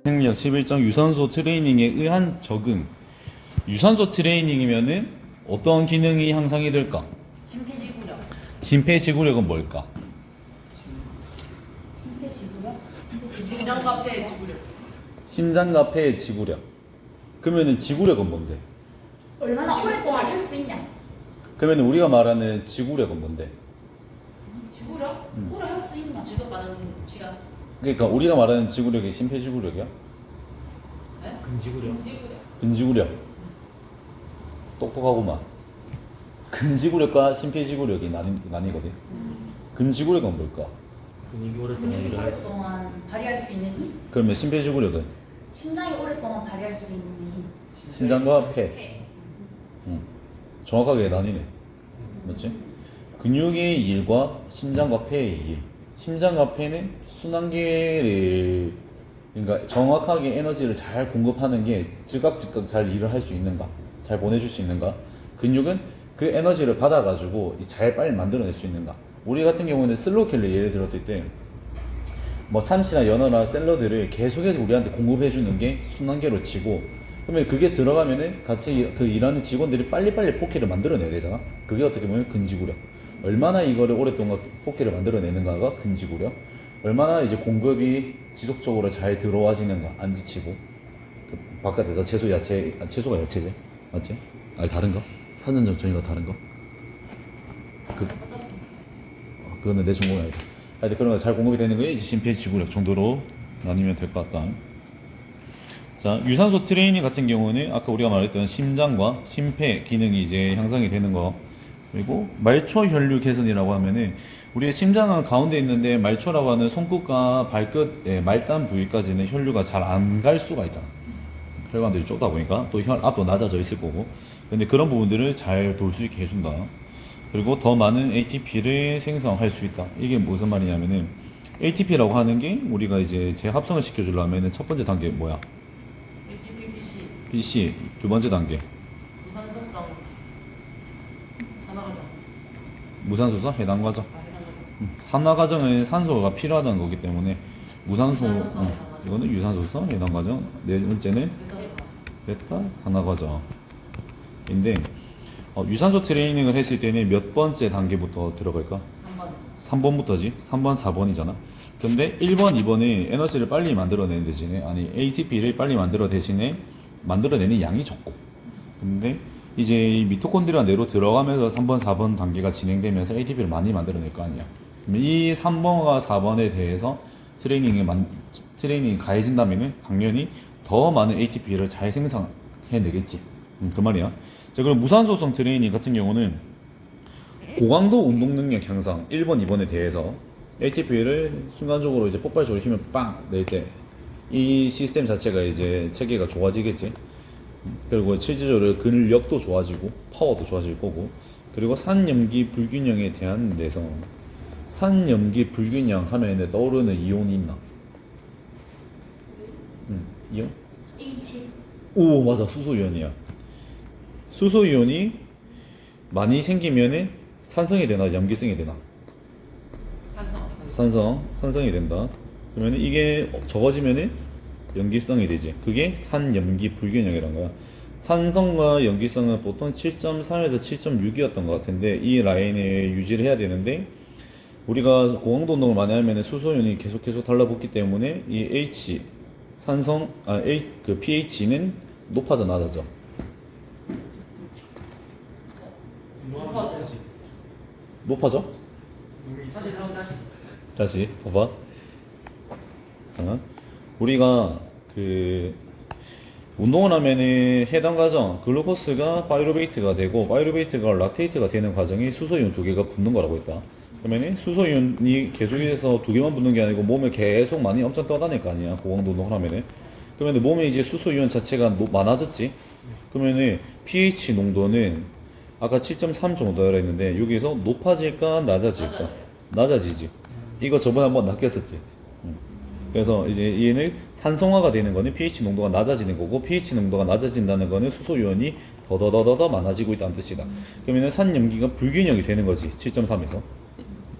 생리학 11장 유산소 트레이닝에 의한 적응. 유산소 트레이닝이면은 어떤 기능이 향상이 될까? 심폐지구력. 심폐지구력은 뭘까? 심폐지구력? 심장과 폐 지구력. 심장과 폐의 지구력. 그러면은 지구력은 뭔데? 얼마나 오랫동안 할 수 있냐? 그러면은 우리가 말하는 지구력은 뭔데? 지구력? 오래 할 수 있나? 지속 가능 시간. 그러니까 우리가 말하는 지구력이 심폐지구력이야? 네? 금지구력. 지구력. 근지구력. 똑똑하구만. 근지구력과 심폐지구력이 나뉘거든. 근지구력은 뭘까? 근육이 오랫동안 근육이 일을 오랫동안 발휘할 수 있는 힘? 그러면 심폐지구력은 심장이 오랫동안 발휘할 수 있는 힘. 심장과 폐. 정확하게 나뉘네. 맞지? 근육의 일과 심장과 폐의 일. 심장과 폐는 순환계를, 그러니까 정확하게 에너지를 잘 공급하는 게 즉각즉각 잘 일을 할 수 있는가, 잘 보내줄 수 있는가. 근육은 그 에너지를 받아가지고 잘 빨리 만들어낼 수 있는가. 우리 같은 경우는 슬로우 킬러 예를 들었을 때 뭐 참치나 연어나 샐러드를 계속해서 우리한테 공급해주는 게 순환계로 치고, 그러면 그게 들어가면은 같이 그 일하는 직원들이 빨리빨리 포켓을 만들어내야 되잖아. 그게 어떻게 보면 근지구력. 얼마나 이거를 오랫동안 포켓을 만들어내는가가 근지구력. 얼마나 이제 공급이 지속적으로 잘 들어와지는가, 안 지치고. 그 바깥에서 채소, 야채, 채소가 야채지, 맞지? 아니 다른가? 산전정전이가 다른가? 그거는 내 전공이 아니다. 하여튼 그런 거 잘 공급이 되는 게 이제 심폐지구력 정도로 나뉘면 될 것 같다. 자, 유산소 트레이닝 같은 경우는 아까 우리가 말했던 심장과 심폐 기능이 이제 향상이 되는 거. 그리고 말초 혈류 개선이라고 하면은 우리의 심장은 가운데 있는데 말초라고 하는 손끝과 발끝, 말단 부위까지는 혈류가 잘 안 갈 수가 있잖아. 혈관들이 좁다 보니까 또 혈 압도 낮아져 있을 거고. 근데 그런 부분들을 잘 돌 수 있게 해준다. 그리고 더 많은 ATP를 생성할 수 있다. 이게 무슨 말이냐면은 ATP라고 하는 게 우리가 이제 재합성을 시켜주려면은 첫 번째 단계 뭐야? ATP, PC. 두 번째 단계 무산소성 산화과정. 무산소성 해당 과정. 해당 과정. 산화 과정은 산소가 필요하다는 거기 때문에 무산소. 유산소성 해당 과정. 이거는 유산소성 해당 과정. 네 번째는 베타 산화 과정인데, 유산소 트레이닝을 했을 때는 몇 번째 단계부터 들어갈까? 3번. 3번부터지. 3번, 4번이잖아. 근데 1번, 2번이 에너지를 빨리 만들어내는 대신에, 아니 ATP를 빨리 만들어내는 양이 적고, 근데 이제 이 미토콘드리아 내로 들어가면서 3번, 4번 단계가 진행되면서 ATP를 많이 만들어낼 거 아니야. 그러면 이 3번과 4번에 대해서 트레이닝이 가해진다면은 당연히 더 많은 ATP를 잘 생성해내겠지. 그 말이야. 자, 그럼 무산소성 트레이닝 같은 경우는 고강도 운동 능력 향상 1번, 2번에 대해서 ATP를 순간적으로 이제 폭발적으로 힘을 빵 낼 때 이 시스템 자체가 이제 체계가 좋아지겠지. 그리고 실질적으로 근력도 좋아지고 파워도 좋아질 거고. 그리고 산염기 불균형에 대한 내성. 산염기 불균형 하면 떠오르는 이온이 있나? 이온? H. 오, 맞아. 수소이온이야. 수소이온이 많이 생기면은 산성이 되나 염기성이 되나? 산성이 된다. 그러면 이게 적어지면은 염기성이 되지. 그게 산염기 불균형이란 거야. 산성과 염기성은 보통 7.3에서 7.6이었던 것 같은데 이 라인을 유지를 해야 되는데, 우리가 고강도 운동을 많이 하면 수소이온이 계속 달라붙기 때문에 이 H 그 pH는 높아져 낮아져. 높아져? 다시 봐봐. 자, 우리가 그 운동을 하면은 해당 과정 글루코스가 파이루베이트가 되고 파이루베이트가 락테이트가 되는 과정이 수소이온 두 개가 붙는 거라고 했다. 그러면은 수소이온이 계속해서 두 개만 붙는 게 아니고 몸에 계속 많이 엄청 떠다닐 거 아니야, 고강도 운동을 하면은. 그러면 몸에 이제 수소이온 자체가 많아졌지. 그러면은 pH 농도는 아까 7.3 정도라 했는데 여기서 높아질까 낮아질까? 낮아지지. 이거 저번에 한번 낚였었지. 그래서 이제 얘는 산성화가 되는 거는 pH 농도가 낮아지는 거고, pH 농도가 낮아진다는 거는 수소이온이 더 많아지고 있다는 뜻이다. 그러면은 산염기가 불균형이 되는 거지. 7.3에서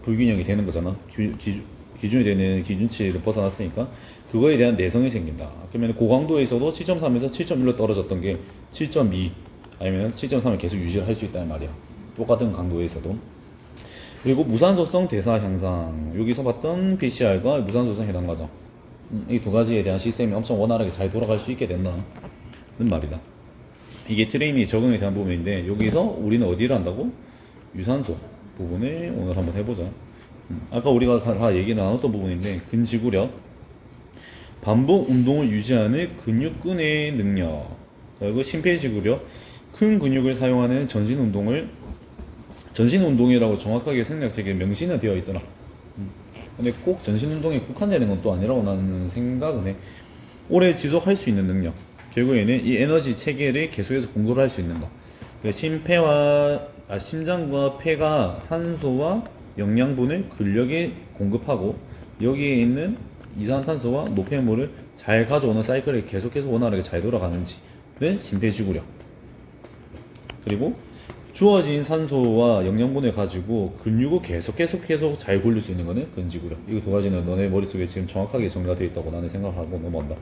불균형이 되는 거잖아. 기준이 되는 기준치를 벗어났으니까 그거에 대한 내성이 생긴다. 그러면 고강도에서도 7.3에서 7.1로 떨어졌던 게 7.2 아니면 7.3을 계속 유지를 할 수 있다는 말이야. 똑같은 강도에서도. 그리고 무산소성 대사 향상, 여기서 봤던 PCR과 무산소성 해당 과정, 이 두 가지에 대한 시스템이 엄청 원활하게 잘 돌아갈 수 있게 된다는 말이다. 이게 트레이닝 적응에 대한 부분인데, 여기서 우리는 어디를 한다고? 유산소 부분을 오늘 한번 해보자. 아까 우리가 다 얘기 나눴던 부분인데, 근지구력, 반복 운동을 유지하는 근육근의 능력, 그리고 심폐지구력, 큰 근육을 사용하는 전신운동이라고 정확하게 생략책에 명시는 되어 있더라. 근데 꼭 전신운동에 국한되는 건 또 아니라고 나는 생각은 해. 오래 지속할 수 있는 능력, 결국에는 이 에너지 체계를 계속해서 공급을 할 수 있는 거. 심장과 폐가 산소와 영양분을 근력에 공급하고, 여기에 있는 이산화탄소와 노폐물을 잘 가져오는 사이클이 계속해서 원활하게 잘 돌아가는지는 심폐지구력. 그리고 주어진 산소와 영양분을 가지고 근육을 계속 잘 굴릴 수 있는 거는 근지구력. 이 두 가지는 너네 머릿속에 지금 정확하게 정리가 되어 있다고 나는 생각하고 넘어간다.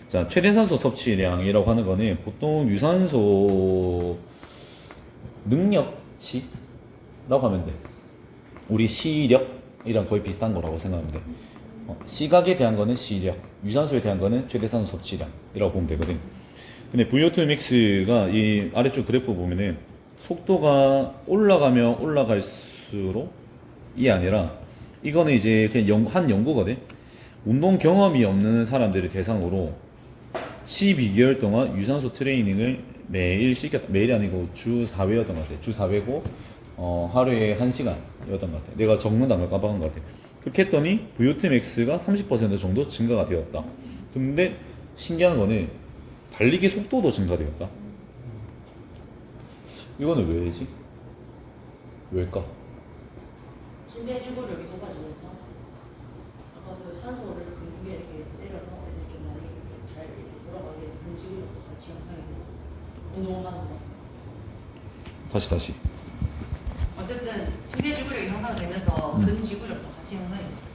자, 최대 산소 섭취량이라고 하는 거는 보통 유산소 능력치라고 하면 돼. 우리 시력이랑 거의 비슷한 거라고 생각하면 돼. 시각에 대한 거는 시력, 유산소에 대한 거는 최대 산소 섭취량이라고 보면 되거든. 근데 VO2 max가 이 아래쪽 그래프 보면은 속도가 올라가면 올라갈수록 이 아니라, 이거는 이제 그냥 한 연구거든. 운동 경험이 없는 사람들을 대상으로 12개월 동안 유산소 트레이닝을 매일 시켰다. 매일이 아니고 주 4회였던 것 같아. 주 4회고 하루에 1시간이었던 것 같아. 내가 적는다는 걸 깜빡한 것 같아. 그렇게 했더니 VO2 max가 30% 정도 증가가 되었다. 근데 신기한 거는 달리기 속도도 증가되었다. 이거는 왜지? 왜일까? 심폐지구력이 높아지니까 아까 그 산소를 근육에 이렇게 때려서 애들 좀 많이 이렇게 잘 이렇게 돌아가게 근지구력도 같이 향상이 돼서 운동을 하는 거. 다시. 어쨌든 심폐지구력이 향상되면서 근지구력도 같이 향상이 됐어.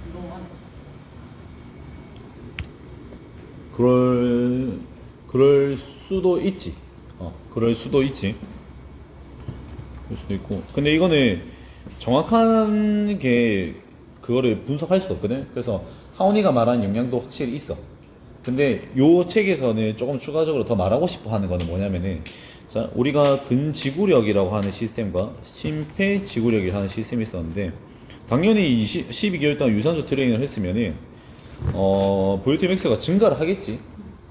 운동을 하면서. 그럴 수도 있지. 그럴 수도 있지. 그럴 수도 있고. 근데 이거는 정확한 게 그거를 분석할 수도 없거든. 그래서 하온이가 말한 영향도 확실히 있어. 근데 요 책에서는 조금 추가적으로 더 말하고 싶어 하는 거는 뭐냐면은, 자, 우리가 근지구력이라고 하는 시스템과 심폐지구력이라고 하는 시스템이 있었는데, 당연히 12개월 동안 유산소 트레이닝을 했으면은 VO2 max가 증가를 하겠지.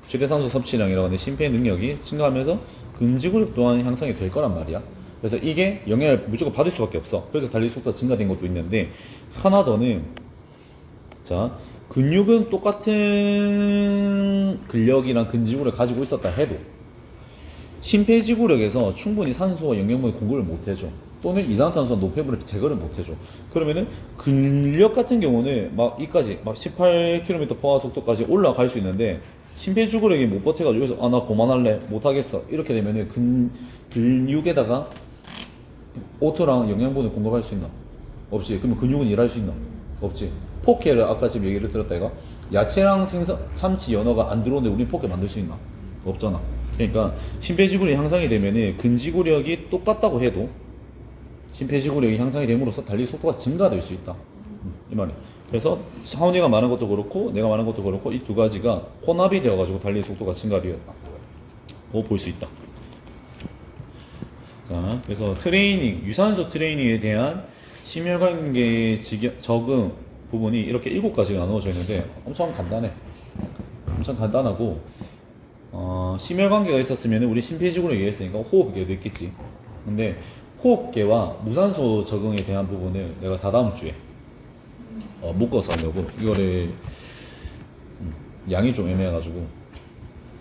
최대 산소 섭취량이라고 하는 심폐 능력이 증가하면서 근지구력 또한 향상이 될 거란 말이야. 그래서 이게 영향을 무조건 받을 수밖에 없어. 그래서 달리기 속도가 증가된 것도 있는데, 하나 더는, 자, 근육은 똑같은 근력이랑 근지구력을 가지고 있었다 해도 심폐지구력에서 충분히 산소와 영양분을 공급을 못 해줘. 또는 이산화탄소와 노폐물을 제거를 못 해줘. 그러면은 근력 같은 경우는 막 이까지 막 18km/h 속도까지 올라갈 수 있는데, 심폐지구력이 못 버텨가지고 여기서 나 그만할래, 못하겠어, 이렇게 되면은 근육에다가 오토랑 영양분을 공급할 수 있나? 없지. 그러면 근육은 일할 수 있나? 없지. 포케를 아까 지금 얘기를 들었다 이거, 야채랑 생선, 참치, 연어가 안 들어오는데 우린 포케 만들 수 있나? 없잖아. 그러니까 심폐지구력이 향상이 되면은 근지구력이 똑같다고 해도 심폐지구력이 향상이 됨으로써 달리기 속도가 증가될 수 있다. 이 말이야. 그래서 하온이가 말한 것도 그렇고 내가 말한 것도 그렇고 이 두 가지가 혼합이 되어가지고 달리기 속도가 증가되었다. 볼 수 있다. 자, 그래서 트레이닝, 유산소 트레이닝에 대한 심혈관계 적응 부분이 이렇게 7가지가 나누어져 있는데 엄청 간단해. 엄청 간단하고, 심혈관계가 있었으면 우리 심폐지구력 얘기했으니까 호흡계도 있겠지. 근데 호흡계와 무산소 적응에 대한 부분을 내가 다다음 주에 묶어서 하려고. 이거를 양이 좀 애매해가지고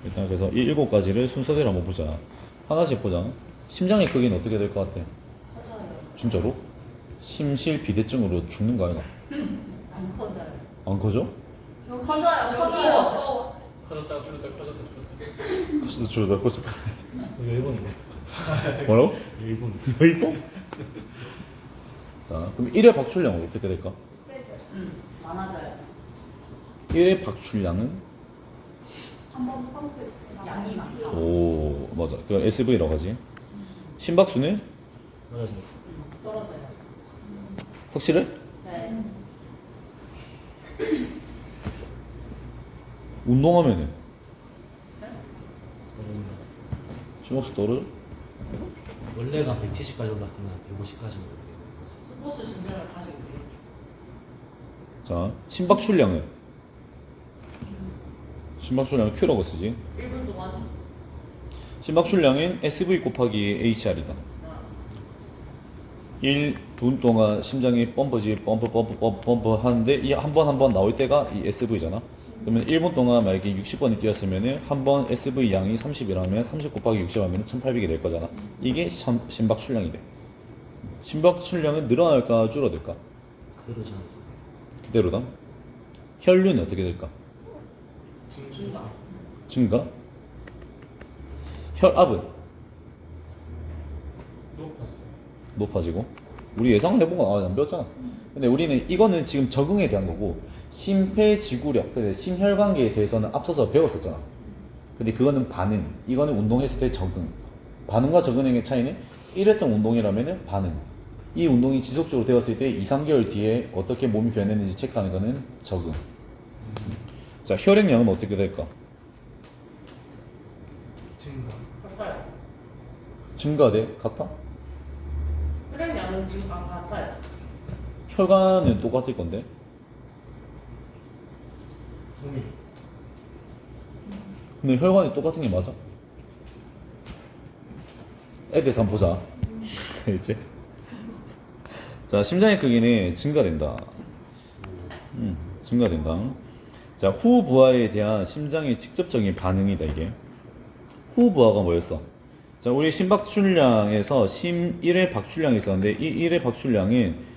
일단, 그래서 이 7가지를 순서대로 한번 보자. 하나씩 보자. 심장의 크기는 어떻게 될 것 같아? 진짜로? 심실비대증으로 죽는 거 아니야? 안 커져요. 안 커져? 커져요. 커졌다가 줄였다가 커졌다 줄였다. 커져서 줄어들 커져. 이거 일본인데. 뭐라고? 일본. 일본? 자, 그럼 1회 박출량은 어떻게 될까? 많아져요. 1의 박출량은 한번 펌프했을 때 양이 많다. 오 맞아 그 SV라고 하지. 심박수는 맞아요. 떨어져요. 확실해? 네. 운동하면은 떨어진다. 심박수 떨어져? 원래가 170까지 올랐으면 150까지 스포츠 심장을 가지고 있겠죠. 자 심박출량은 심박출량을 Q라고 쓰지. 1분 동안 심박출량은 SV 곱하기 HR이다. 1분 동안 심장이 펌프지 펌프 하는데 이 한 번 한 번 나올 때가 이 SV잖아. 그러면 1분 동안 만약에 60번이 뛰었으면은 한 번 SV 양이 30이라면 30 곱하기 60 하면 1800이 될 거잖아. 이게 심박출량이래. 심박출량은 늘어날까 줄어들까? 그대로잖아. 그대로다. 혈류는 어떻게 될까? 증가. 증가? 혈압은 높아지고. 우리 예상해본 거 안 배웠잖아. 근데 우리는 이거는 지금 적응에 대한 거고 심폐지구력, 그래 심혈관계에 대해서는 앞서서 배웠었잖아. 근데 그거는 반응, 이거는 운동했을 때 적응. 반응과 적응의 차이는 일회성 운동이라면은 반응. 이 운동이 지속적으로 되었을 때 2, 3개월 뒤에 어떻게 몸이 변했는지 체크하는 거는 적응. 자, 혈액량은 어떻게 될까? 같아요. 증가돼? 같아? 혈액량은 지금 같아요. 혈관은 똑같을 건데. 근데 혈관이 똑같은 게 맞아? 애대서 한번 보자. 이제. 자, 심장의 크기는 증가된다. 증가된다. 자, 후부하에 대한 심장의 직접적인 반응이다, 이게. 후부하가 뭐였어? 자, 우리 심박출량에서 심 1회 박출량이 있었는데, 이 1회 박출량은,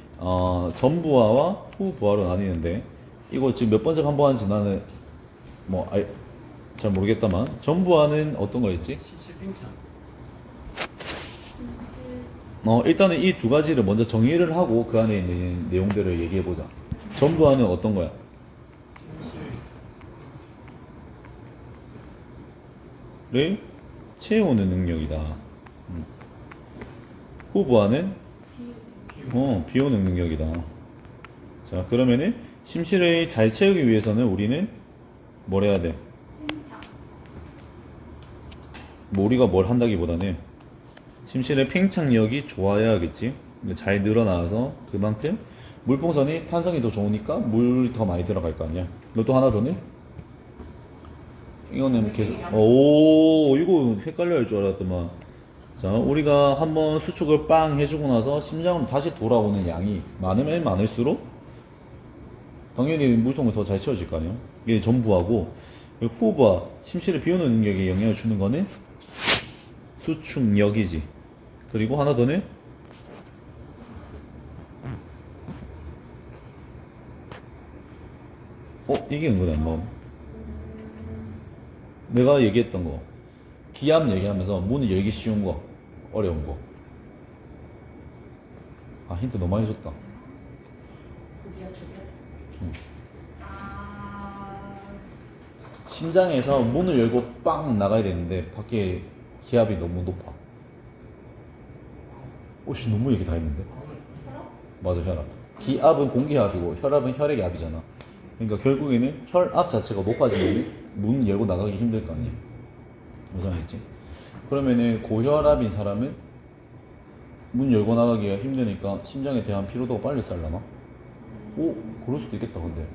전부하와 후부하로 나뉘는데, 이거 지금 몇 번째 반복하는지 나는, 잘 모르겠다만, 전부하는 어떤 거였지? 17팽창. 일단은 이 두 가지를 먼저 정의를 하고 그 안에 있는 내용들을 얘기해 보자. 전부하는 어떤 거야? 를 채우는 능력이다. 후부하는 비우는 능력이다. 자, 그러면은 심실을 잘 채우기 위해서는 우리는 뭘 해야 돼? 뭐 우리가 뭘 한다기보다는 심실의 팽창력이 좋아야겠지. 잘 늘어나서 그만큼 물풍선이 탄성이 더 좋으니까 물이 더 많이 들어갈 거 아니야. 너 또 하나 더는? 이거는 계속 이거 헷갈려 할 줄 알았더만. 자, 우리가 한번 수축을 빵 해주고 나서 심장으로 다시 돌아오는 양이 많으면 많을수록 당연히 물통을 더 잘 채워질 거 아니야. 이게 전부하고 후부하 심실을 비우는 능력에 영향을 주는 거는 수축력이지. 그리고 하나 더는 이게 은근히 안 나오네. 내가 얘기했던 거 기압 얘기하면서 문을 열기 쉬운 거 어려운 거. 힌트 너무 많이 줬다. 구기압 저기압. 심장에서 문을 열고 빵 나가야 되는데 밖에 기압이 너무 높아. 오씨 너무 얘기 다 했는데. 맞아, 혈압. 기압은 공기압이고 혈압은 혈액의 압이잖아. 그러니까 결국에는 혈압 자체가 높아지면 문 열고 나가기 힘들 거 아니야. 무상했지. 그러면은 고혈압인 사람은 문 열고 나가기가 힘드니까 심장에 대한 피로도가 빨리 쌓려나? 그럴 수도 있겠다. 근데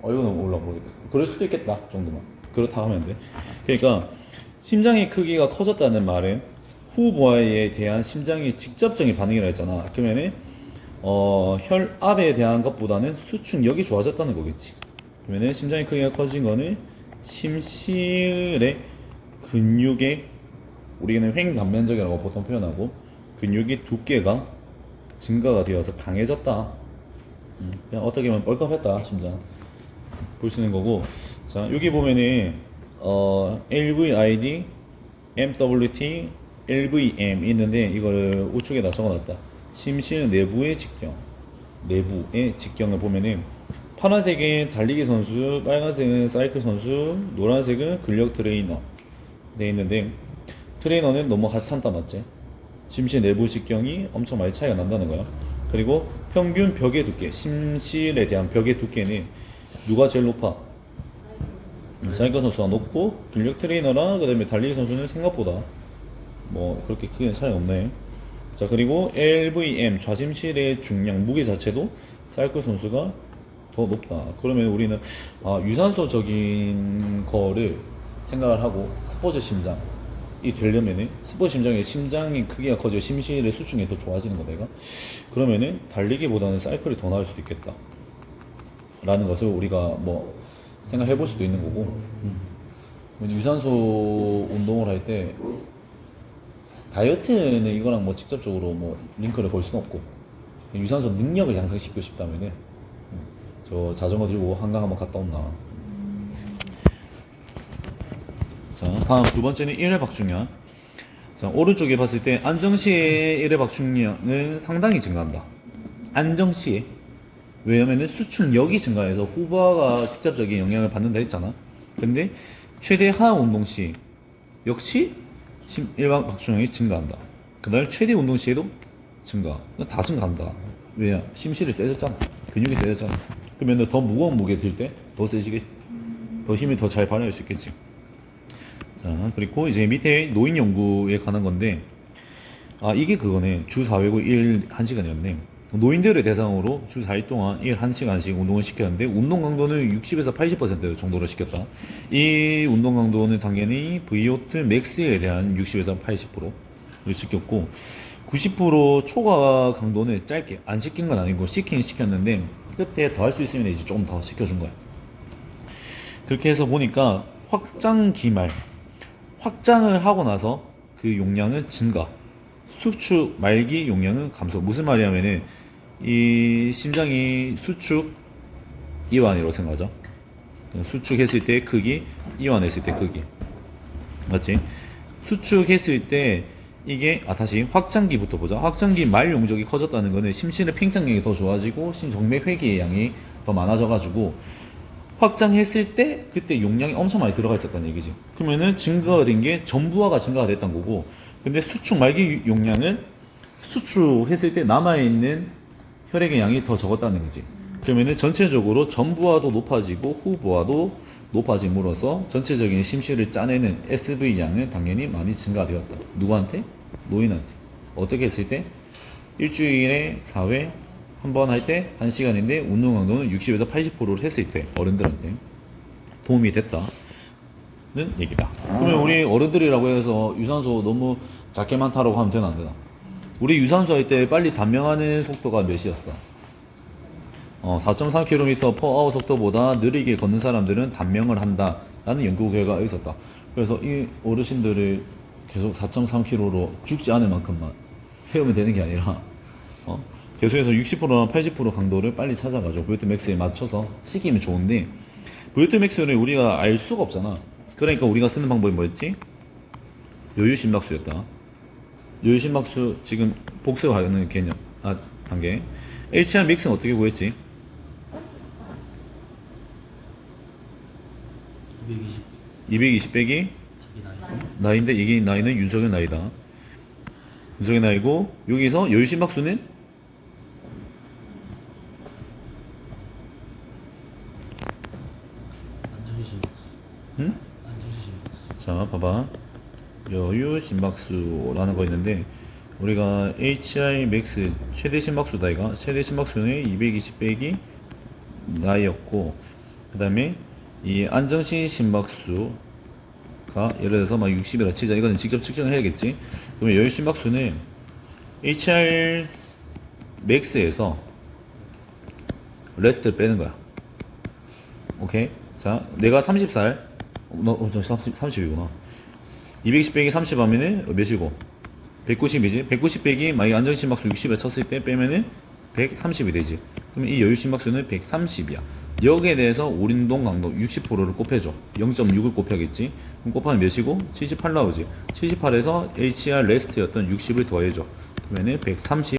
이거는 몰라 모르겠다. 그럴 수도 있겠다 정도만. 그렇다 하면 돼. 그러니까 심장의 크기가 커졌다는 말은 후부하에 대한 심장의 직접적인 반응이라 했잖아. 그러면은 혈압에 대한 것보다는 수축력이 좋아졌다는 거겠지. 그러면은 심장의 크기가 커진 거는 심실의 근육의 우리는 횡단면적이라고 보통 표현하고 근육의 두께가 증가가 되어서 강해졌다. 그냥 어떻게 보면 뻘컵했다 심장 볼 수 있는 거고. 자, 여기 보면은 LVID, MWT, LVM 있는데 이걸 우측에다 적어놨다. 심실 내부의 직경. 내부의 직경을 보면은 파란색은 달리기 선수, 빨간색은 사이클 선수, 노란색은 근력 트레이너 돼 있는데 트레이너는 너무 하찮다 맞지? 심실 내부 직경이 엄청 많이 차이가 난다는 거야. 그리고 평균 벽의 두께, 심실에 대한 벽의 두께는 누가 제일 높아? 사이클 선수가 높고 근력 트레이너랑 그다음에 달리기 선수는 생각보다 뭐 그렇게 크게 차이가 없네. 자 그리고 LVM 좌심실의 중량 무게 자체도 사이클 선수가 더 높다. 그러면 우리는 유산소적인 거를 생각을 하고 스포츠 심장이 되려면은 스포츠 심장의 심장이 크기가 커져 심실의 수축이 더 좋아지는 거 내가 그러면은 달리기보다는 사이클이 더 나을 수도 있겠다 라는 것을 우리가 뭐 생각해 볼 수도 있는 거고 유산소 운동을 할 때 다이어트는 이거랑 뭐 직접적으로 뭐 링크를 걸 수는 없고 유산소 능력을 향상시키고 싶다면은 저 자전거 들고 한강 한번 갔다 온나. 자 다음 두 번째는 1회 박중량. 자 오른쪽에 봤을 때 안정시의 1회 박중량은 상당히 증가한다. 안정시에 왜냐면은 수축력이 증가해서 후바가 직접적인 영향을 받는다 했잖아. 근데 최대 하하 운동 시 역시 일반 박중량이 증가한다. 그 다음에 최대 운동 시에도 증가. 다 증가한다. 왜냐? 심실이 세졌잖아. 근육이 세졌잖아. 그러면 더 무거운 무게 들 때 더 세지겠지. 더 힘이 더 잘 발휘할 수 있겠지. 자, 그리고 이제 밑에 노인 연구에 관한 건데, 이게 그거네. 주 4회고 1 1시간이었네. 노인들을 대상으로 주 4일 동안 1시간씩 운동을 시켰는데, 운동 강도는 60에서 80% 정도로 시켰다. 이 운동 강도는 당연히 VO2 맥스에 대한 60에서 80%를 시켰고, 90% 초과 강도는 짧게, 안 시킨 건 아니고, 시키긴 시켰는데, 끝에 더 할 수 있으면 이제 조금 더 시켜준 거야. 그렇게 해서 보니까, 확장을 하고 나서 그 용량은 증가, 수축 말기 용량은 감소. 무슨 말이냐면은 이 심장이 수축 이완이라고 생각하죠. 수축했을 때 크기, 이완했을 때 크기, 맞지? 수축했을 때 이게 다시 확장기부터 보자. 확장기 말 용적이 커졌다는 거는 심실의 팽창력이 더 좋아지고 심정맥 회기의 양이 더 많아져가지고 확장했을 때 그때 용량이 엄청 많이 들어가 있었다는 얘기지. 그러면은 증가가 된 게 전부하가 증가가 됐던 거고, 근데 수축 말기 용량은 수축했을 때 남아있는 혈액의 양이 더 적었다는 거지. 그러면은 전체적으로 전부하도 높아지고 후부하도 높아짐으로써 전체적인 심실을 짜내는 SV 양은 당연히 많이 증가되었다. 누구한테? 노인한테. 어떻게 했을 때? 일주일에 4회 한 번 할 때 1시간인데 운동 강도는 60에서 80%를 했을 때 어른들한테 도움이 됐다는 얘기다. 그러면 우리 어른들이라고 해서 유산소 너무 작게만 타라고 하면 되나 안 되나? 우리 유산소 할 때 빨리 단명하는 속도가 몇이었어? 4.3km per hour 속도보다 느리게 걷는 사람들은 단명을 한다 라는 연구 결과가 있었다. 그래서 이 어르신들을 계속 4.3km로 죽지 않을 만큼만 태우면 되는 게 아니라 계속해서 60%나 80% 강도를 빨리 찾아가지고 VO2 맥스에 맞춰서 시키면 좋은데, VO2 맥스를 우리가 알 수가 없잖아. 그러니까 우리가 쓰는 방법이 뭐였지? 여유 심박수였다. 여유 심박수 지금 복습하는 개념 단계. HR 맥스는 어떻게 구했지? 220 빼기 자기 나이. 나이인데 이게 나이는 윤석열 나이다. 윤석열 나이고, 여기서 여유 심박수는 안정시 심박수. 응? 안정시 심박수. 자, 봐봐. 여유 심박수라는 거 있는데, 우리가 HI 맥스 최대 심박수다 이가. 최대 심박수는 220 빼기 나이였고, 그 다음에 이 안정시 심박수가 예를 들어서 막 60이라 치자. 이거는 직접 측정을 해야겠지. 그러면 여유 심박수는 HR 맥스에서 레스트를 빼는 거야. 오케이? 자, 내가 30살, 저 30이구나. 220 빼기 30 하면은 몇이고? 190이지? 190 빼기 만약에 안정심박수 60에 쳤을 때 빼면은 130이 되지. 그러면 이 여유 심박수는 130이야. 여기에 대해서 운동 강도 60%를 곱해줘. 0.6을 곱해야겠지. 그럼 곱하면 몇이고? 78 나오지. 78에서 HR 레스트였던 60을 더해줘. 그러면은 130.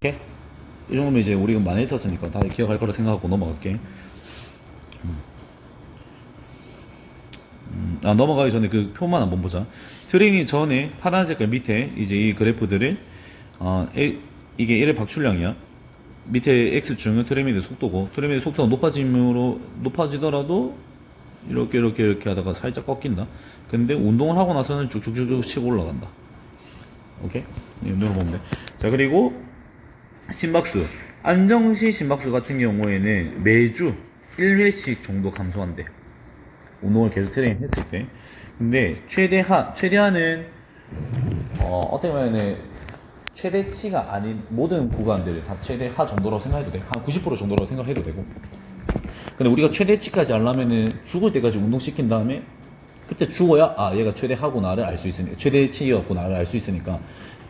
이 정도면 이제 우리가 많이 했었으니까 다 기억할 거라 생각하고 넘어갈게. 넘어가기 전에 그 표만 한번 보자. 트레이닝 전에 파란 색깔 밑에 이제 이 그래프들을 이게 1의 박출량이야. 밑에 X축은 트레미드 속도고, 트레미드 속도가 높아지더라도 이렇게 하다가 살짝 꺾인다. 근데 운동을 하고 나서는 쭉쭉쭉 치고 올라간다. 오케이? 이 정도로 보면 돼. 자, 그리고 심박수. 안정시 심박수 같은 경우에는 매주 1회씩 정도 감소한대. 운동을 계속 트레이닝 했을 때. 근데 최대한은 어떻게 보면은 최대치가 아닌 모든 구간들을 다 최대하 정도라고 생각해도 돼. 한 90% 정도라고 생각해도 되고. 근데 우리가 최대치까지 하려면은 죽을 때까지 운동시킨 다음에 그때 죽어야 얘가 최대하구나를 알 수 있으니까, 최대치였구나를 알 수 있으니까,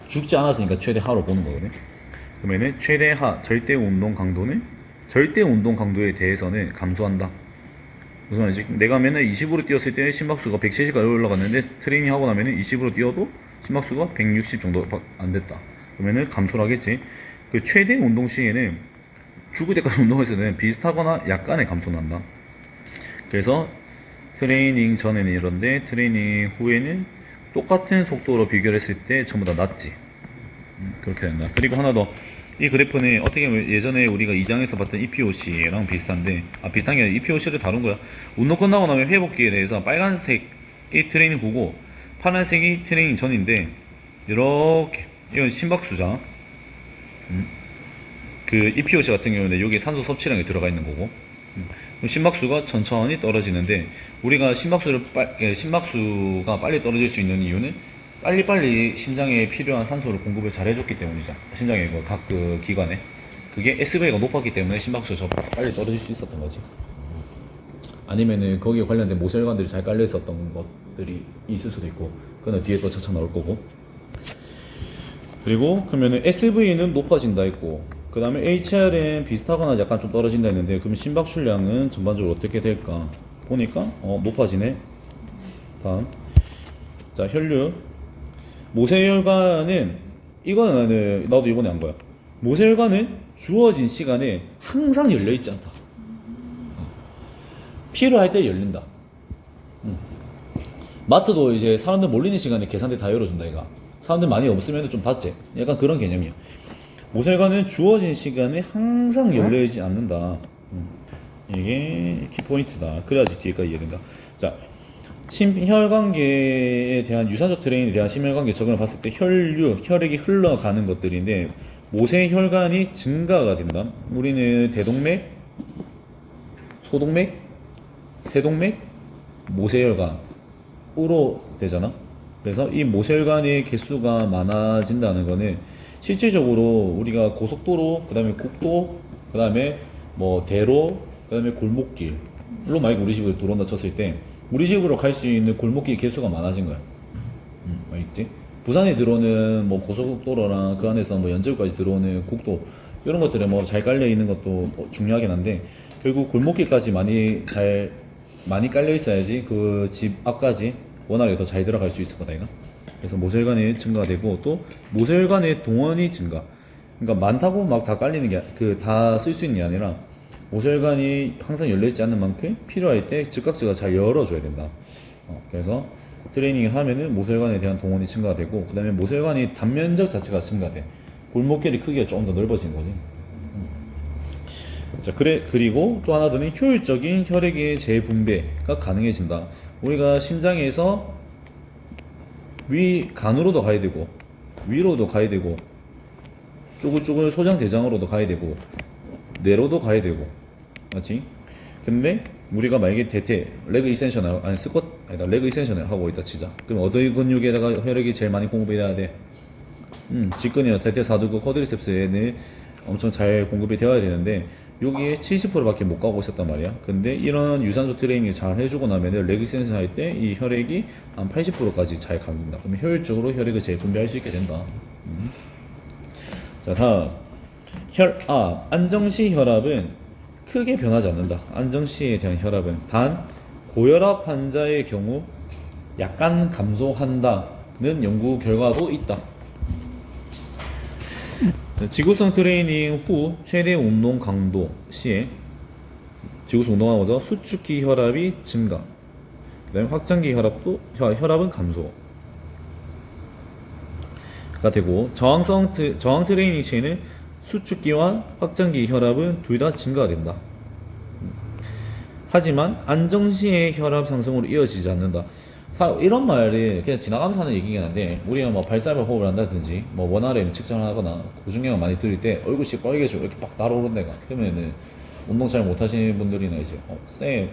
죽지 않았으니까 최대하로 보는 거거든. 그러면은 최대하 절대 운동 강도에 대해서는 감소한다. 무슨 말이지? 내가 하면은 20으로 뛰었을 때 심박수가 170까지 올라갔는데 트레이닝 하고 나면은 20으로 뛰어도 심박수가 160 정도 안 됐다. 그러면은 감소를 하겠지. 그 최대 운동 시에는 죽을 때까지 운동했을 때는 비슷하거나 약간의 감소는 한다. 그래서 트레이닝 전에는 이런데 트레이닝 후에는 똑같은 속도로 비교했을 때 전부 다 낮지. 그렇게 된다. 그리고 하나 더. 이 그래프는 어떻게 보면 예전에 우리가 2장에서 봤던 EPOC랑 비슷한데, 비슷한 게 아니라 EPOC를 다룬 거야. 운동 끝나고 나면 회복기에 대해서 빨간색이 트레이닝 후고 파란색이 트레이닝 전인데, 이렇게 이건 심박수잖아. 그 EPOC 같은 경우는 여기 산소 섭취량이 들어가 있는 거고, 심박수가 천천히 떨어지는데, 우리가 심박수가 빨리 떨어질 수 있는 이유는 빨리빨리 심장에 필요한 산소를 공급을 잘 해줬기 때문이잖아. 심장의 각 그 기관에. 그게 SV가 높았기 때문에 심박수가 빨리 떨어질 수 있었던 거지. 아니면은 거기에 관련된 모세혈관들이 잘 깔려 있었던 것들이 있을 수도 있고, 그거는 뒤에 또 차차 나올 거고. 그리고 그러면은 SV는 높아진다 했고, 그 다음에 HR은 비슷하거나 약간 좀 떨어진다 했는데, 그럼 심박출량은 전반적으로 어떻게 될까 보니까 높아지네. 다음, 자, 혈류. 모세혈관은, 이거는 나도 이번에 안 거야. 모세혈관은 주어진 시간에 항상 열려있지 않다. 필요할 때 열린다. 마트도 이제 사람들 몰리는 시간에 계산대 다 열어준다, 이거. 사람들 많이 없으면 좀 닫지. 약간 그런 개념이야. 모세혈관은 주어진 시간에 항상 열려있지 않는다. 이게 키포인트다. 그래야지 뒤에까지 이해된다. 자, 심혈관계에 대한 유산소 트레이닝에 대한 심혈관계 적응을 봤을 때 혈액이 흘러가는 것들인데, 모세혈관이 증가가 된다. 우리는 대동맥, 소동맥, 세동맥, 모세혈관으로 되잖아. 그래서 이 모세혈관의 개수가 많아진다는 거는 실질적으로 우리가 고속도로, 그 다음에 국도, 그 다음에 뭐 대로, 그 다음에 골목길로 만약 우리 집으로 들어온다 쳤을 때 우리 집으로 갈 수 있는 골목길 개수가 많아진 거야. 알겠지? 부산에 들어오는 뭐 고속도로랑 그 안에서 뭐 연제구까지 들어오는 국도, 이런 것들에 뭐 잘 깔려 있는 것도 중요하긴 한데, 결국 골목길까지 많이 깔려 있어야지 그 집 앞까지 원활하게 더 잘 들어갈 수 있을 거다, 이거. 그래서 모세혈관이 증가가 되고, 또 모세혈관의 동원이 증가. 그러니까 많다고 막 다 깔리는 게, 다 쓸 수 있는 게 아니라, 모세혈관이 항상 열려있지 않는 만큼 필요할 때 즉각적으로 잘 열어줘야 된다. 그래서 트레이닝을 하면은 모세혈관에 대한 동원이 증가가 되고, 그 다음에 모세혈관이 단면적 자체가 증가돼. 골목길의 크기가 조금 더 넓어진 거지. 자, 그리고 또 하나 더는 효율적인 혈액의 재분배가 가능해진다. 우리가 심장에서 간으로도 가야 되고, 위로도 가야 되고, 쭈글쭈글 소장대장으로도 가야 되고, 내로도 가야 되고, 맞지? 근데 우리가 만약에 레그 이센션을 레그 이센션을 하고 있다 치자. 그럼 어디 근육에다가 혈액이 제일 많이 공급이 돼야 돼? 직근이나 대퇴 사두근 쿼드리셉스에는 엄청 잘 공급이 되어야 되는데, 여기에 70%밖에 못 가고 있었단 말이야. 근데 이런 유산소 트레이닝을 잘 해주고 나면 레그 이센션 할 때 이 혈액이 한 80%까지 잘 가진다. 그러면 효율적으로 혈액을 재분배할 수 있게 된다. 자, 다음. 안정시 혈압은 크게 변하지 않는다. 안정시에 대한 혈압은 단 고혈압 환자의 경우 약간 감소한다는 연구 결과도 있다. 지구성 트레이닝 후 최대 운동 강도 시에 지구성 운동하면서 수축기 혈압이 증가, 그 다음에 확장기 혈압은 감소가 되고, 저항 트레이닝 시에는 수축기와 확장기 혈압은 둘 다 증가가 된다. 하지만 안정 시의 혈압 상승으로 이어지지 않는다. 이런 말이 그냥 지나가면서 하는 얘기긴 한데, 우리가 뭐 발사별 호흡을 한다든지 뭐 원RM 측정을 하거나 고중량을 많이 들일 때 얼굴이 빨개지고 이렇게 막 날아오른 데가, 그러면은 운동 잘 못하시는 분들이나 이제 쌤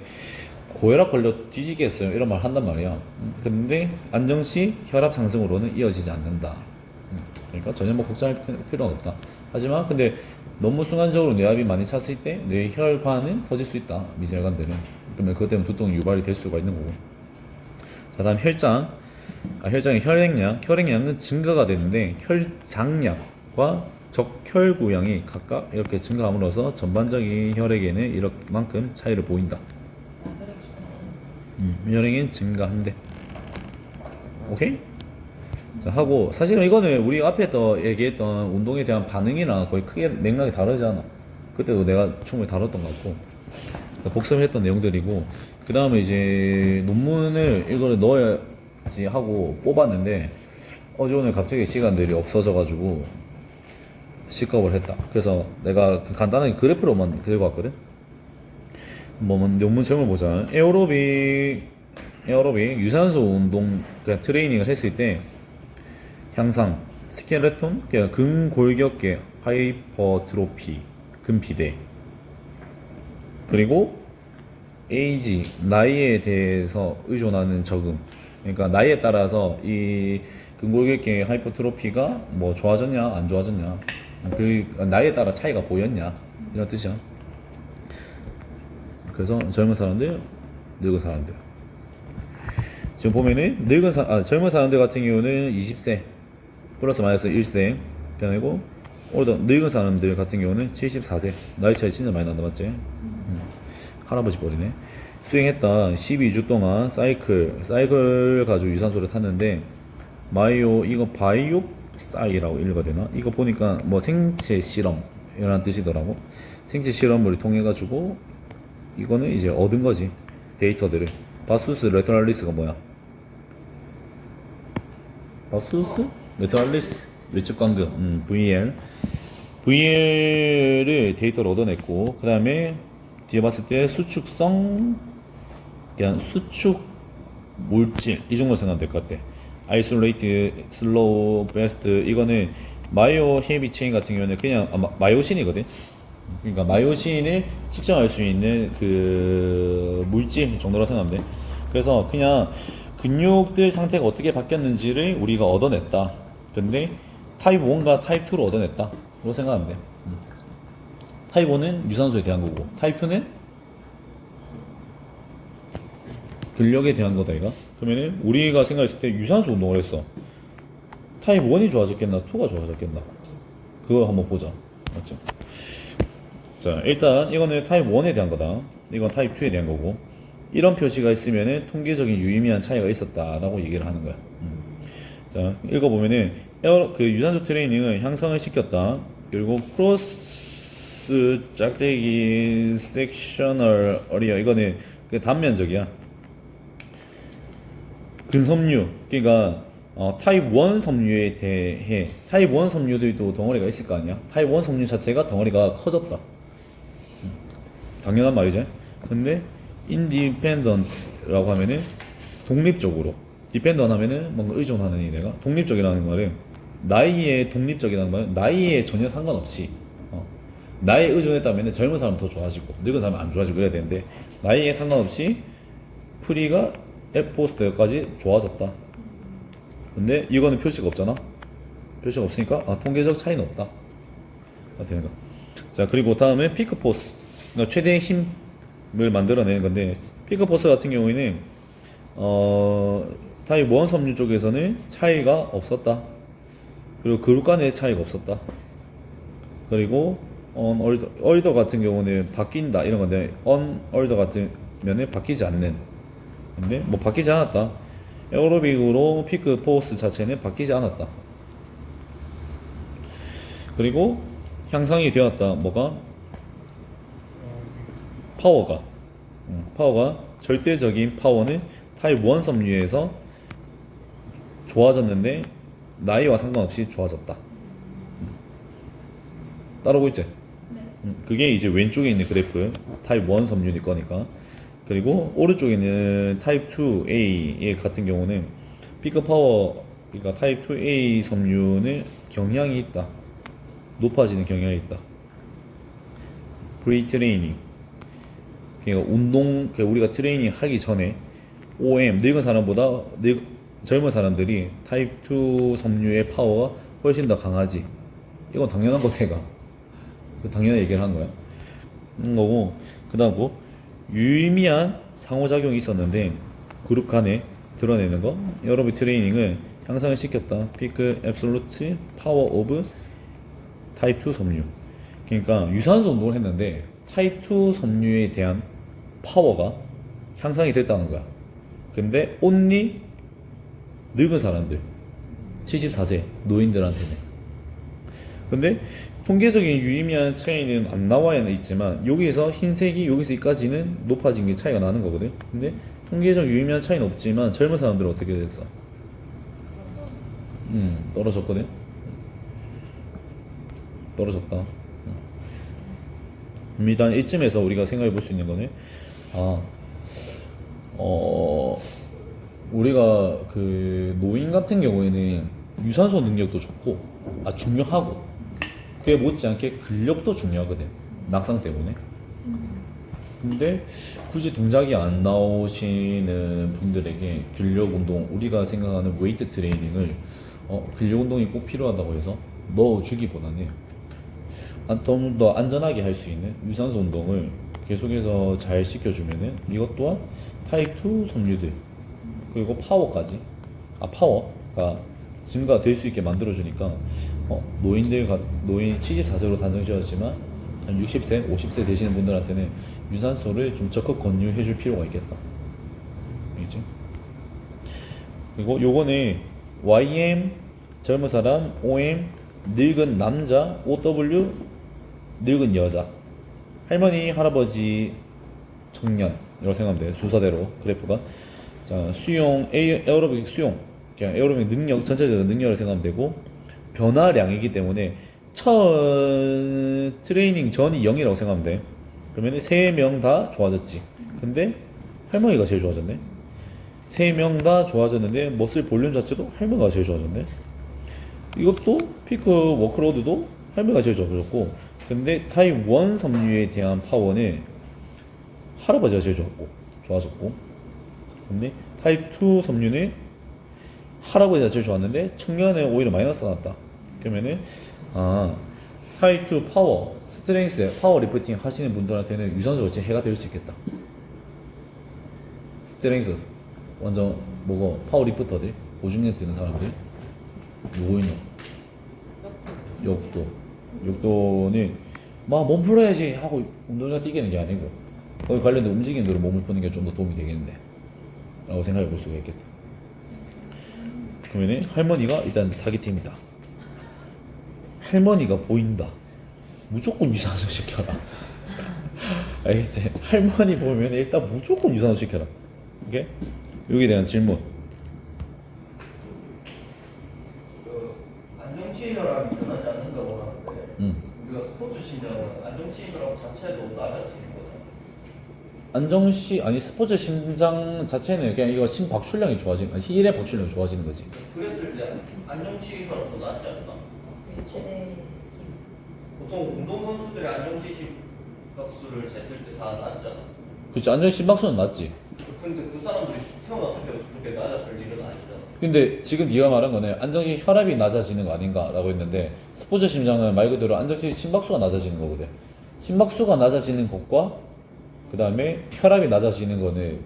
고혈압 걸려 뒤지겠어요 이런 말 한단 말이야. 근데 안정시 혈압 상승으로는 이어지지 않는다. 그러니까 전혀 뭐 걱정할 필요는 없다. 하지만 근데 너무 순간적으로 뇌압이 많이 찼을 때 뇌혈관은 터질 수 있다, 미세혈관들은. 그러면 그것 때문에 두통이 유발이 될 수가 있는 거고. 자, 다음 혈장의 혈액량은 증가가 되는데 혈장량과 적혈구량이 각각 이렇게 증가함으로써 전반적인 혈액에는 이만큼 차이를 보인다. 혈액은 증가한대. 오케이? 자, 하고 사실은 이거는 우리 앞에 얘기했던 운동에 대한 반응이랑 거의 크게 맥락이 다르지 않아. 그때도 내가 충분히 다뤘던 것 같고 복습했던 내용들이고, 그 다음에 이제 논문을 이거를 넣어야지 하고 뽑았는데 어제 오늘 갑자기 시간들이 없어져가지고 식겁을 했다. 그래서 내가 간단하게 그래프로만 들고 왔거든. 논문 제목을 보자. 에어로빅 유산소 운동 그냥 트레이닝을 했을 때 향상 스켈레톤, 그러니까 근골격계 하이퍼트로피, 근비대, 그리고 에이지, 나이에 대해서 의존하는 적응. 그러니까 나이에 따라서 이 근골격계 하이퍼트로피가 뭐 좋아졌냐 안 좋아졌냐, 그 나이에 따라 차이가 보였냐, 이런 뜻이야. 그래서 젊은 사람들, 늙은 사람들. 지금 보면은 젊은 사람들 같은 경우는 20세 플러스 마이너스 1세, 그리고 늙은 사람들 같은 경우는 74세. 나이 차이 진짜 많이 난다, 맞지? 할아버지 뻘이네. 수행했다 12주 동안 사이클 가지고 유산소를 탔는데, 이거 바이옵사이라고 읽어야 되나? 이거 보니까 뭐 생체 실험 이런 뜻이더라고. 생체 실험을 통해 가지고 이거는 이제 얻은 거지, 데이터들을. 바수스 레터랄리스가 뭐야? 바수스 레터랄리스 외측 관극, VL을 데이터를 얻어냈고, 그 다음에 뒤에 봤을 때 그냥 수축 물질 이 정도 생각하면 될 것 같아. 아이솔레이트, 슬로우, 베스트, 이거는 마이오 헤비 체인 같은 경우는 그냥 마이오신이거든. 그러니까 마이오신을 측정할 수 있는 그 물질 정도로 생각하면 돼. 그래서 그냥 근육들 상태가 어떻게 바뀌었는지를 우리가 얻어냈다. 근데 타입 1과 타입 2로 얻어냈다, 그렇게 생각하면 돼. 타입 1은 유산소에 대한 거고, 타입 2는 근력에 대한 거다, 이거. 그러면은 우리가 생각했을 때 유산소 운동을 했어. 타입 1이 좋아졌겠나 2가 좋아졌겠나, 그거 한번 보자, 맞죠? 자, 일단 이거는 타입 1에 대한 거다. 이건 타입 2에 대한 거고, 이런 표시가 있으면은 통계적인 유의미한 차이가 있었다라고 얘기를 하는 거야. 자, 읽어보면은 그 유산소 트레이닝을 향상을 시켰다. 그리고 크로스 짝대기 섹셔널 어리어, 이거는 그 단면적이야. 근섬유, 그러니까 타입 1 섬유에 대해, 타입 1 섬유들도 덩어리가 있을 거 아니야. 타입 1 섬유 자체가 덩어리가 커졌다. 당연한 말이지. 근데 인디펜던트라고 하면은 독립적으로, 디펜던트 하면은 뭔가 의존하는 이내가, 독립적이라는 말은 나이에 독립적이라는 말은 나이에 전혀 상관없이 나이에 의존했다면 젊은 사람은 더 좋아지고 늙은 사람은 안 좋아지고 그래야 되는데, 나이에 상관없이 프리가 에포스트까지 좋아졌다. 근데 이거는 표시가 없잖아. 표시가 없으니까 통계적 차이는 없다, 되는 거. 자, 그리고 다음에 피크 포스, 그러니까 최대의 힘을 만들어내는 건데, 피크 포스 같은 경우에는 타입 1 섬유 쪽에서는 차이가 없었다. 그리고 그룹 간의 차이가 없었다. 그리고 얼더 같은 경우는 바뀐다 이런 건데, 얼더 같으면은 바뀌지 않는. 근데 뭐 바뀌지 않았다. 에어로빅으로 피크 포스 자체는 바뀌지 않았다. 그리고 향상이 되었다. 뭐가? 파워가. 파워가 절대적인 파워는 타입 1 섬유에서 좋아졌는데 나이와 상관없이 좋아졌다. 따라오고 있지? 네. 그게 이제 왼쪽에 있는 그래프 타입 1 섬유일 거니까. 그리고 오른쪽에 있는 타입 2A 같은 경우는 피크 파워, 그러니까 타입 2A 섬유는 경향이 있다. 높아지는 경향이 있다. 프리트레이닝, 그러니까 운동, 그러니까 우리가 트레이닝 하기 전에 OM, 늙은 사람보다 젊은 사람들이 타입 2 섬유의 파워가 훨씬 더 강하지. 이건 당연한 거다, 얘가. 당연한 얘기를 한 거야. 거고, 그 다음 거, 유의미한 상호작용이 있었는데, 그룹 간에 드러내는 거, 여러분 트레이닝을 향상을 시켰다. 피크 앱솔루트 파워 오브 타입 2 섬유. 그러니까 유산소 운동을 했는데, 타입 2 섬유에 대한 파워가 향상이 됐다는 거야. 근데 온리 늙은 사람들 74세 노인들한테는. 근데 통계적인 유의미한 차이는 안 나와야 있지만 여기에서 흰색이 여기서 여기까지는 높아진 게 차이가 나는 거거든. 근데 통계적 유의미한 차이는 없지만 젊은 사람들은 어떻게 됐어? 떨어졌거든. 떨어졌다. 일단 이쯤에서 우리가 생각해 볼 수 있는 거는 우리가 그 노인 같은 경우에는 유산소 능력도 좋고 중요하고 그게 못지않게 근력도 중요하거든, 낙상 때문에. 근데 굳이 동작이 안 나오시는 분들에게 근력 운동, 우리가 생각하는 웨이트 트레이닝을 근력 운동이 꼭 필요하다고 해서 넣어주기보다는 좀 더 안전하게 할 수 있는 유산소 운동을 계속해서 잘 시켜주면은 이것 또한 타입 2 섬유들 그리고 파워까지 파워가 증가될 수 있게 만들어주니까 노인 74세로 단정지었지만 한 60세, 50세 되시는 분들한테는 유산소를 좀 적극 권유해줄 필요가 있겠다. 알겠지? 그리고 요거는 YM 젊은 사람, OM 늙은 남자, OW 늙은 여자, 할머니, 할아버지, 청년 이렇게 생각하면 돼요. 순서대로 그래프가. 자, 수용, 에어로빅 수용, 그냥 에어로빅 능력, 전체적인 능력을 생각하면 되고, 변화량이기 때문에 트레이닝 전이 0이라고 생각하면 돼. 그러면 3명 다 좋아졌지. 근데 할머니가 제일 좋아졌네. 3명 다 좋아졌는데 머슬 볼륨 자체도 할머니가 제일 좋아졌네. 이것도 피크 워크로드도 할머니가 제일 좋아졌고, 근데 타입 1 섬유에 대한 파워는 할아버지가 제일 좋아졌고, 근데 타입 2 섬유는 할아버지가 제일 좋았는데 청년은 오히려 마이너스가 났다. 그러면은 타입 2 파워, 스트렝스, 파워 리프팅 하시는 분들한테는 유산소 자체 해가 될 수 있겠다. 스트렝스 완전 뭐고 파워 리프터들 보증력 드는 사람들 요거 있노. 역도는 막 몸 풀어야지 하고 운동장 뛰기는 게 아니고 거기 관련된 움직이는 대로 몸을 푸는 게 좀 더 도움이 되겠네 라고 생각해 볼 수가 있겠다. 그러면 할머니가 일단 사기팀이다. 할머니가 보인다. 무조건 유산소 시켜라. 알겠지? 할머니 보면 일단 무조건 유산소 시켜라. 오케이? 여기에 대한 질문. 안정치 혈압이 변하지 않는다고 하는데 우리가 스포츠 심장은 안정치 혈압 자체도 낮아지는 거잖아. 스포츠 심장 자체는 그냥 이거 심박출량이 좋아지는, 힐의 박출량이 좋아지는 거지. 그랬을 때 안정치 혈압도 낮지 않나? 최대 보통 운동선수들의 안정치 심박수를 쟀을 때 다 낮잖아. 그치, 안정 심박수는 낮지. 근데 그 사람들이 태어났을 때부터 그렇게 낮았을 일은 아니잖아. 근데 지금 네가 말한 거는 안정시 혈압이 낮아지는 거 아닌가라고 했는데, 스포츠 심장은 말 그대로 안정시 심박수가 낮아지는 거거든. 심박수가 낮아지는 것과 그 다음에 혈압이 낮아지는 거는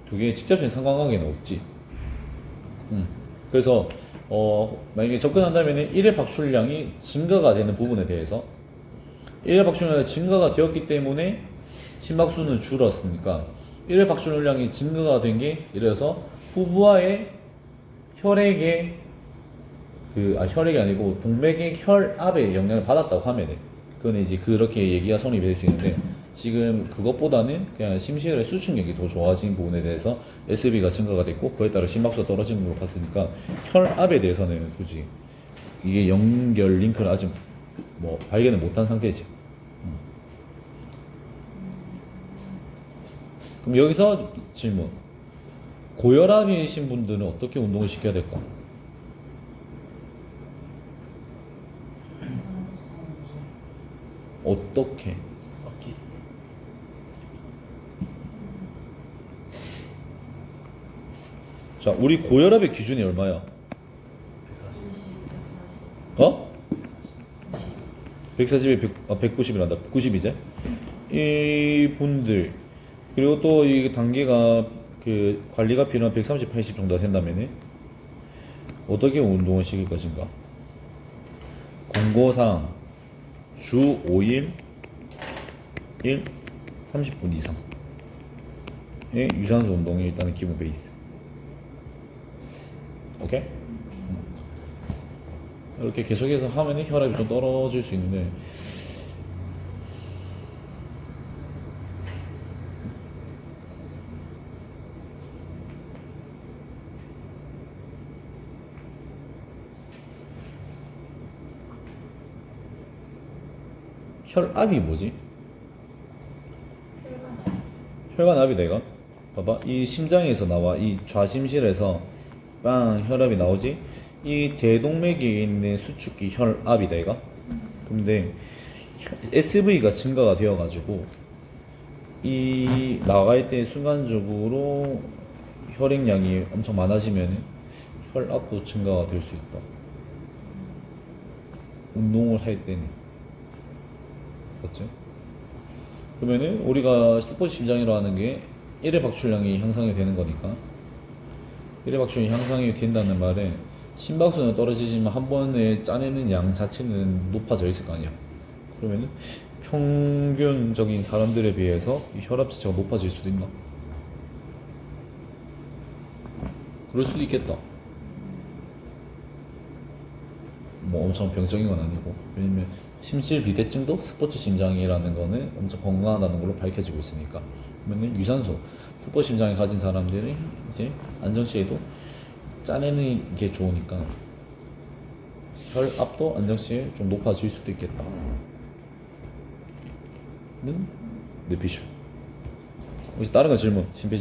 두 개의 직접적인 상관관계는 없지. 그래서 만약에 접근한다면 1회 박출량이 증가가 되는 부분에 대해서 1회 박출량이 증가가 되었기 때문에 심박수는 줄었으니까 1회 박출량이 증가가 된 게 예를 들어서 후부하의 혈액의 혈액이 아니고 동맥의 혈압에 영향을 받았다고 하면 돼. 그건 이제 그렇게 얘기가 성립이 될 수 있는데 지금 그것보다는 그냥 심시혈의 수축력이 더 좋아진 부분에 대해서 SB가 증가가 됐고 그에 따라 심박수가 떨어지는 걸로 봤으니까 혈압에 대해서는 굳이 이게 연결 링크를 아직 뭐 발견을 못한 상태지. 그럼 여기서 질문. 고혈압이신 분들은 어떻게 운동을 시켜야 될까? 어떻게? 썩기. 자, 우리 고혈압의 기준이 얼마야? 140. 어? 140에 190이란다. 90이제? 이 분들 그리고 또 이 단계가 그 관리가 필요한 130, 80 정도가 된다면은 어떻게 운동을 시킬 것인가? 권고사항 주 5일 30분 이상의 유산소 운동이 일단은 기본 베이스. 오케이? 이렇게 계속해서 하면은 혈압이 좀 떨어질 수 있는데 혈압이 뭐지? 혈관압이 내가 봐봐 이 심장에서 나와 이 좌심실에서 빵 혈압이 나오지 이 대동맥에 있는 수축기 혈압이 내가 근데 SV가 증가가 되어 가지고 이 나갈 때 순간적으로 혈액량이 엄청 많아지면 혈압도 증가가 될 수 있다. 운동을 할 때는 맞지? 그러면은 우리가 스포츠 심장이라고 하는 게 1회 박출량이 향상이 되는 거니까 1회 박출량이 향상이 된다는 말은 심박수는 떨어지지만 한 번에 짜내는 양 자체는 높아져 있을 거 아니야. 그러면은 평균적인 사람들에 비해서 이 혈압 자체가 높아질 수도 있나? 그럴 수도 있겠다. 뭐 엄청 병적인 건 아니고 왜냐면 심실비대증도 스포츠 심장이라는 거는 엄청 건강하다는 걸로 밝혀지고 있으니까 그러면 유산소 스포츠 심장이 가진 사람들이 이제 안정시에도 짜내는 게 좋으니까 혈압도 안정시에 좀 높아질 수도 있겠다 는 내 비전. 혹시 다른 거 질문? 심폐지구